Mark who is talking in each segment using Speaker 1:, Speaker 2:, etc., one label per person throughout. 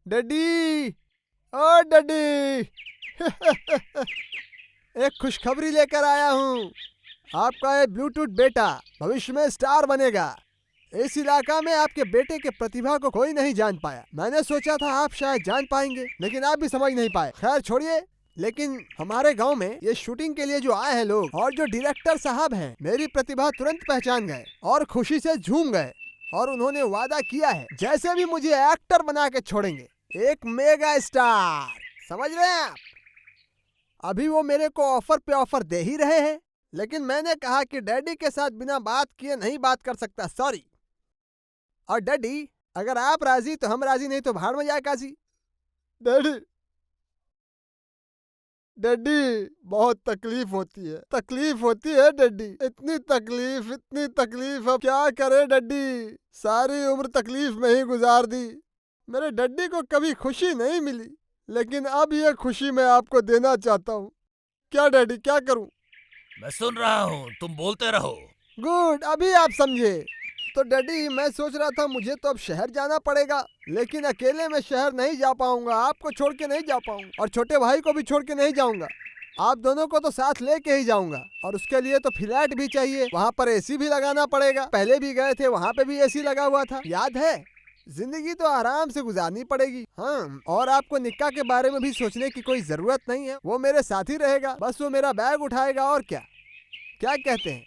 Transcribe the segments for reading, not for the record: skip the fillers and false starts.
Speaker 1: Daddy, ओ daddy. एक खुशखबरी लेकर आया हूँ। आपका ये ब्लूटूथ बेटा भविष्य में स्टार बनेगा। इस इलाका में आपके बेटे के प्रतिभा को कोई नहीं जान पाया। मैंने सोचा था आप शायद जान पाएंगे, लेकिन आप भी समझ नहीं पाए। खैर छोड़िए। लेकिन हमारे गांव में ये शूटिंग के लिए जो आए हैं लोग और जो डायरेक्टर साहब हैं, मेरी प्रतिभा तुरंत पहचान गए और खुशी से झूम गए। और उन्होंने वादा किया है जैसे भी मुझे एक्टर बना के छोड़ेंगे, एक मेगा स्टार। समझ रहे हैं आप? अभी वो मेरे को ऑफर पे ऑफर दे ही रहे हैं, लेकिन मैंने कहा कि डैडी के साथ बिना बात किए नहीं बात कर सकता, सॉरी। और डैडी, अगर आप राजी तो हम राजी, नहीं तो भाड़ में जाए काजी। डैडी, डैडी बहुत तकलीफ होती है डैडी, इतनी तकलीफ, अब क्या करे डैडी। सारी उम्र तकलीफ में ही गुजार दी। मेरे डैडी को कभी खुशी नहीं मिली, लेकिन अब ये खुशी मैं आपको देना चाहता हूँ। क्या डैडी, क्या करूँ?
Speaker 2: मैं सुन रहा हूँ, तुम बोलते रहो।
Speaker 1: गुड, अभी आप समझे। तो डैडी, मैं सोच रहा था मुझे तो अब शहर जाना पड़ेगा, लेकिन अकेले मैं शहर नहीं जा पाऊंगा, आपको छोड़ के नहीं जा पाऊंगा और छोटे भाई को भी छोड़ के नहीं जाऊंगा। आप दोनों को तो साथ लेके ही जाऊंगा, और उसके लिए तो फ्लैट भी चाहिए, वहाँ पर एसी भी लगाना पड़ेगा। पहले भी गए थे, वहाँ पे भी एसी लगा हुआ था, याद है? जिंदगी तो आराम से गुजारनी पड़ेगी। हाँ, और आपको निक्का के बारे में भी सोचने की कोई जरूरत नहीं है, वो मेरे साथ ही रहेगा, बस वो मेरा बैग उठाएगा और क्या। क्या कहते हैं?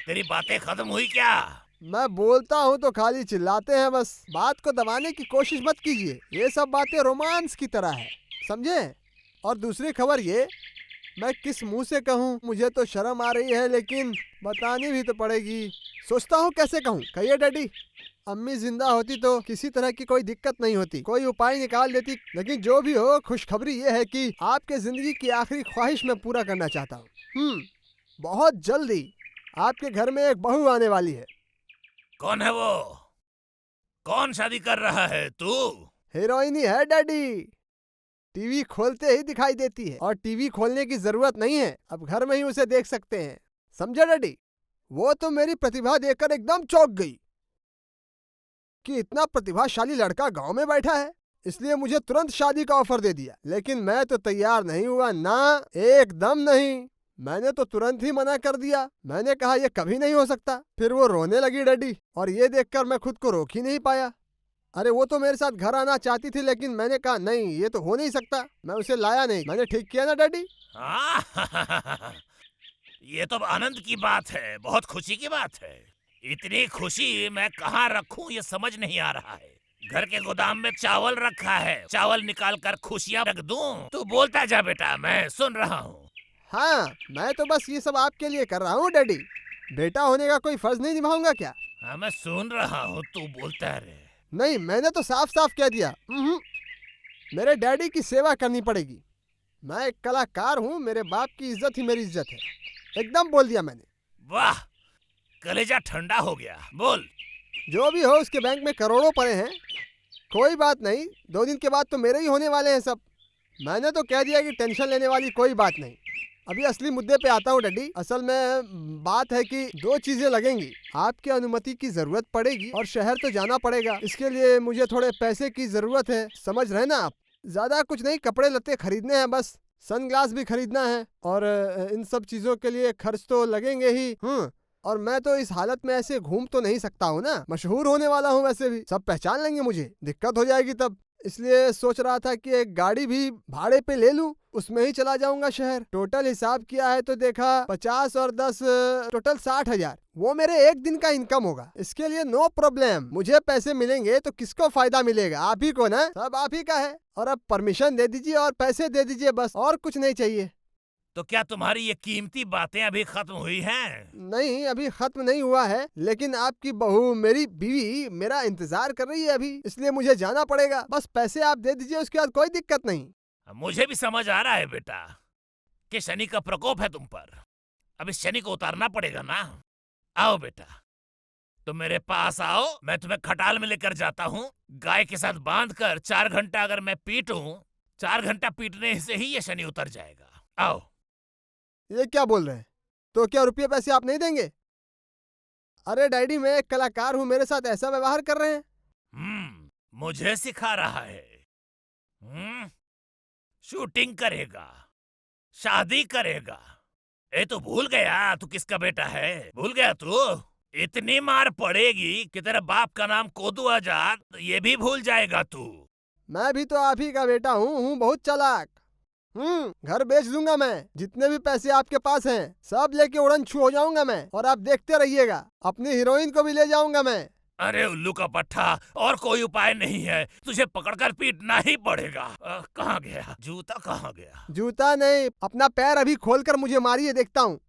Speaker 2: तेरी बातें खत्म हुई क्या?
Speaker 1: मैं बोलता हूँ तो खाली चिल्लाते हैं बस। बात को दबाने की कोशिश मत कीजिए, ये सब बातें रोमांस की तरह है, समझे? और दूसरी खबर ये, मैं किस मुंह से कहूँ, मुझे तो शर्म आ रही है, लेकिन बतानी भी तो पड़ेगी। सोचता हूँ कैसे कहूँ। कहिए डैडी। अम्मी जिंदा होती तो किसी तरह की कोई दिक्कत नहीं होती, कोई उपाय निकाल देती, लेकिन जो भी हो, खुशखबरी ये है कि आपके जिंदगी की आखिरी ख्वाहिश मैं पूरा करना चाहता हूँ। बहुत जल्दी आपके घर में एक बहू आने वाली है।
Speaker 2: कौन है वो? कौन शादी कर रहा है तू?
Speaker 1: हीरोइन ही है डैडी, टीवी खोलते ही दिखाई देती है, और टीवी खोलने की जरूरत नहीं है, अब घर में ही उसे देख सकते हैं। समझे डैडी? वो तो मेरी प्रतिभा देखकर एकदम चौंक गई कि इतना प्रतिभाशाली लड़का गांव में बैठा है, इसलिए मुझे तुरंत शादी का ऑफर दे दिया। लेकिन मैं तो तैयार नहीं हुआ ना, एकदम नहीं। मैंने तो तुरंत ही मना कर दिया। मैंने कहा ये कभी नहीं हो सकता। फिर वो रोने लगी डैडी, और ये देखकर मैं खुद को रोक ही नहीं पाया। अरे वो तो मेरे साथ घर आना चाहती थी, लेकिन मैंने कहा नहीं, ये तो हो नहीं सकता, मैं उसे लाया नहीं। मैंने ठीक किया ना डैडी?
Speaker 2: ये तो आनंद की बात है, बहुत खुशी की बात है। इतनी खुशी मैं कहाँ रखूं ये समझ नहीं आ रहा है। घर के गोदाम में चावल रखा है, चावल निकाल कर खुशियाँ रख दूं? तू बोलता जा बेटा, मैं सुन रहा हूँ।
Speaker 1: हाँ, मैं तो बस ये सब आपके लिए कर रहा हूँ डैडी। बेटा होने का कोई फर्ज नहीं निभाऊंगा क्या?
Speaker 2: हाँ, मैं सुन रहा हूँ, तू बोलता रहे।
Speaker 1: नहीं, मैंने तो साफ साफ कह दिया, मेरे डैडी की सेवा करनी पड़ेगी। मैं एक कलाकार हूँ, मेरे बाप की इज्जत ही मेरी इज्जत है, एकदम बोल दिया मैंने।
Speaker 2: वाह, कलेजा ठंडा हो गया। बोल।
Speaker 1: जो भी हो, उसके बैंक में करोड़ों पड़े हैं, कोई बात नहीं, 2 दिन के बाद तो मेरे ही होने वाले हैं सब। मैंने तो कह दिया कि टेंशन लेने वाली कोई बात नहीं। अभी असली मुद्दे पे आता हूँ डैडी। असल में बात है कि 2 चीजें लगेंगी। आपकी अनुमति की जरूरत पड़ेगी, और शहर तो जाना पड़ेगा। इसके लिए मुझे थोड़े पैसे की जरूरत है, समझ रहे ना आप? ज्यादा कुछ नहीं, कपड़े लत्ते खरीदने हैं बस, सनग्लास भी खरीदना है, और इन सब चीजों के लिए खर्च तो लगेंगे ही। और मैं तो इस हालत में ऐसे घूम तो नहीं सकता हूँ ना, मशहूर होने वाला हूँ, वैसे भी सब पहचान लेंगे मुझे, दिक्कत हो जाएगी तब। इसलिए सोच रहा था कि एक गाड़ी भी भाड़े पे ले लूं, उसमें ही चला जाऊंगा शहर। टोटल हिसाब किया है तो देखा 50 और 10 टोटल 60,000, वो मेरे एक दिन का इनकम होगा। इसके लिए नो प्रॉब्लम, मुझे पैसे मिलेंगे तो किसको फायदा मिलेगा? आप ही को ना, सब आप ही का है। और अब परमिशन दे दीजिए और पैसे दे दीजिए, बस और कुछ नहीं चाहिए।
Speaker 2: तो क्या तुम्हारी ये कीमती बातें अभी खत्म हुई हैं?
Speaker 1: नहीं, अभी खत्म नहीं हुआ है, लेकिन आपकी बहू, मेरी बीवी, मेरा इंतजार कर रही है अभी, इसलिए मुझे जाना पड़ेगा। बस पैसे आप दे दीजिए, उसके बाद कोई दिक्कत नहीं।
Speaker 2: मुझे भी समझ आ रहा है बेटा कि शनि का प्रकोप है तुम पर। अब इस शनि को उतारना पड़ेगा ना। आओ बेटा, तुम मेरे पास आओ, मैं तुम्हें खटाल में लेकर जाता हूँ। गाय के साथ बांध कर 4 घंटा अगर मैं पीटूं, 4 घंटा पीटने से ही ये शनि उतर जाएगा। आओ।
Speaker 1: ये क्या बोल रहे हैं? तो क्या रुपये पैसे आप नहीं देंगे? अरे डैडी, मैं एक कलाकार हूँ, मेरे साथ ऐसा व्यवहार कर रहे हैं?
Speaker 2: मुझे सिखा रहा है। शूटिंग करेगा, शादी करेगा। ए तो भूल गया तू किसका बेटा है? भूल गया तू? इतनी मार पड़ेगी कि तेरे बाप का नाम कोदू आजाद ये भी भूल जाएगा तू।
Speaker 1: मैं भी तो आप ही का बेटा हूँ बहुत चालाक। घर बेच दूंगा मैं, जितने भी पैसे आपके पास हैं सब लेके उड़न छू हो जाऊंगा मैं, और आप देखते रहिएगा। अपनी हीरोइन को भी ले जाऊंगा मैं।
Speaker 2: अरे उल्लू का पट्टा, और कोई उपाय नहीं है, तुझे पकड़कर पीटना ही पड़ेगा। कहाँ गया जूता, कहाँ गया?
Speaker 1: जूता नहीं, अपना पैर अभी खोलकर मुझे मारिए, देखता हूँ।